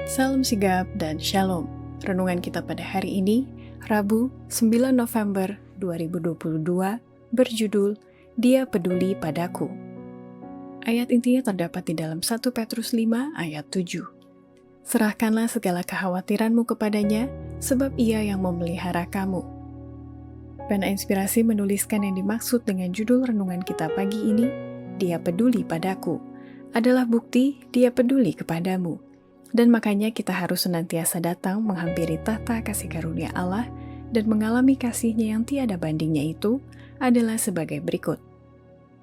Salam sigap dan shalom. Renungan kita pada hari ini, Rabu 9 November 2022, berjudul Dia Peduli Padaku. Ayat intinya terdapat di dalam 1 Petrus 5 ayat 7. Serahkanlah segala kekhawatiranmu kepadanya, sebab ia yang memelihara kamu. Pena Inspirasi menuliskan yang dimaksud dengan judul renungan kita pagi ini, Dia Peduli Padaku, adalah bukti Dia peduli kepadamu. Dan makanya kita harus senantiasa datang menghampiri tahta kasih karunia Allah dan mengalami kasih-Nya yang tiada bandingnya itu adalah sebagai berikut.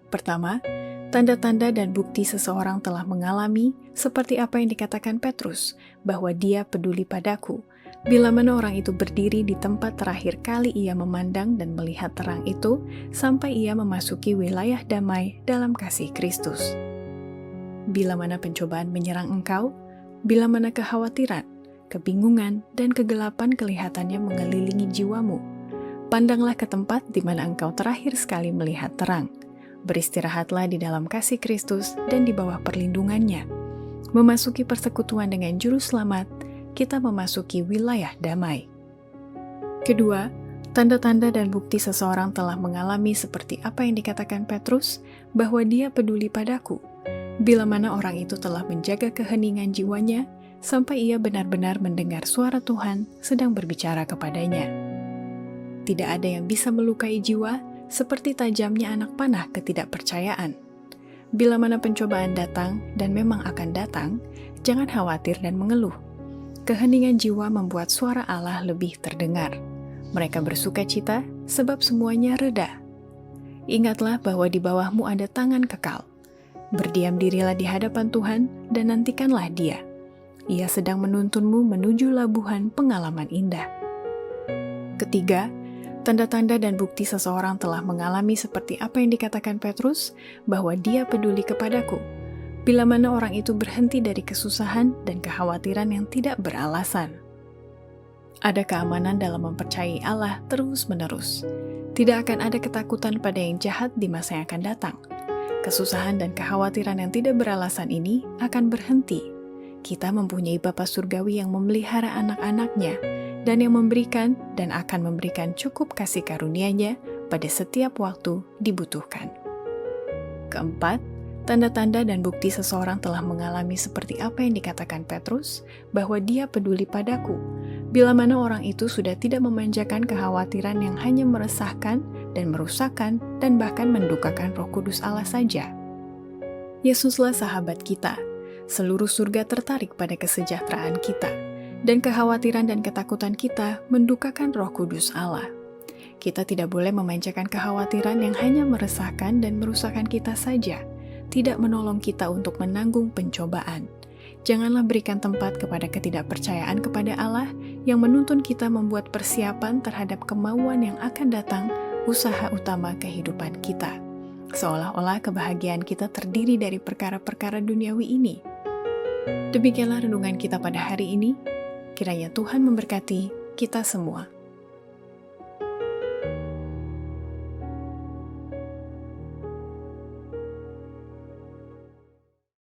Pertama, tanda-tanda dan bukti seseorang telah mengalami seperti apa yang dikatakan Petrus, bahwa dia peduli padaku, bila mana orang itu berdiri di tempat terakhir kali ia memandang dan melihat terang itu, sampai ia memasuki wilayah damai dalam kasih Kristus. Bila mana pencobaan menyerang engkau, bila mana kekhawatiran, kebingungan, dan kegelapan kelihatannya mengelilingi jiwamu, pandanglah ke tempat di mana engkau terakhir sekali melihat terang. Beristirahatlah di dalam kasih Kristus dan di bawah perlindungannya. Memasuki persekutuan dengan Juru Selamat, kita memasuki wilayah damai. Kedua, tanda-tanda dan bukti seseorang telah mengalami seperti apa yang dikatakan Petrus, bahwa dia peduli padaku, bila mana orang itu telah menjaga keheningan jiwanya, sampai ia benar-benar mendengar suara Tuhan sedang berbicara kepadanya. Tidak ada yang bisa melukai jiwa seperti tajamnya anak panah ketidakpercayaan. Bila mana pencobaan datang, dan memang akan datang, jangan khawatir dan mengeluh. Keheningan jiwa membuat suara Allah lebih terdengar. Mereka bersuka cita sebab semuanya reda. Ingatlah bahwa di bawahmu ada tangan kekal. Berdiam dirilah di hadapan Tuhan dan nantikanlah Dia. Ia sedang menuntunmu menuju labuhan pengalaman indah. Ketiga, tanda-tanda dan bukti seseorang telah mengalami seperti apa yang dikatakan Petrus, bahwa dia peduli kepadaku, bila mana orang itu berhenti dari kesusahan dan kekhawatiran yang tidak beralasan. Ada keamanan dalam mempercayai Allah terus-menerus. Tidak akan ada ketakutan pada yang jahat di masa yang akan datang. Kesusahan dan kekhawatiran yang tidak beralasan ini akan berhenti. Kita mempunyai Bapa Surgawi yang memelihara anak-anaknya dan yang memberikan dan akan memberikan cukup kasih karunia-Nya pada setiap waktu dibutuhkan. Keempat, tanda-tanda dan bukti seseorang telah mengalami seperti apa yang dikatakan Petrus, bahwa dia peduli padaku, bila mana orang itu sudah tidak memanjakan kekhawatiran yang hanya meresahkan dan merusakkan dan bahkan mendukakan Roh Kudus Allah saja. Yesuslah sahabat kita. Seluruh surga tertarik pada kesejahteraan kita, dan kekhawatiran dan ketakutan kita mendukakan Roh Kudus Allah. Kita tidak boleh memanjakan kekhawatiran yang hanya meresahkan dan merusakkan kita saja, tidak menolong kita untuk menanggung pencobaan. Janganlah berikan tempat kepada ketidakpercayaan kepada Allah yang menuntun kita membuat persiapan terhadap kemauan yang akan datang, usaha utama kehidupan kita. Seolah-olah kebahagiaan kita terdiri dari perkara-perkara duniawi ini. Demikianlah renungan kita pada hari ini. Kiranya Tuhan memberkati kita semua.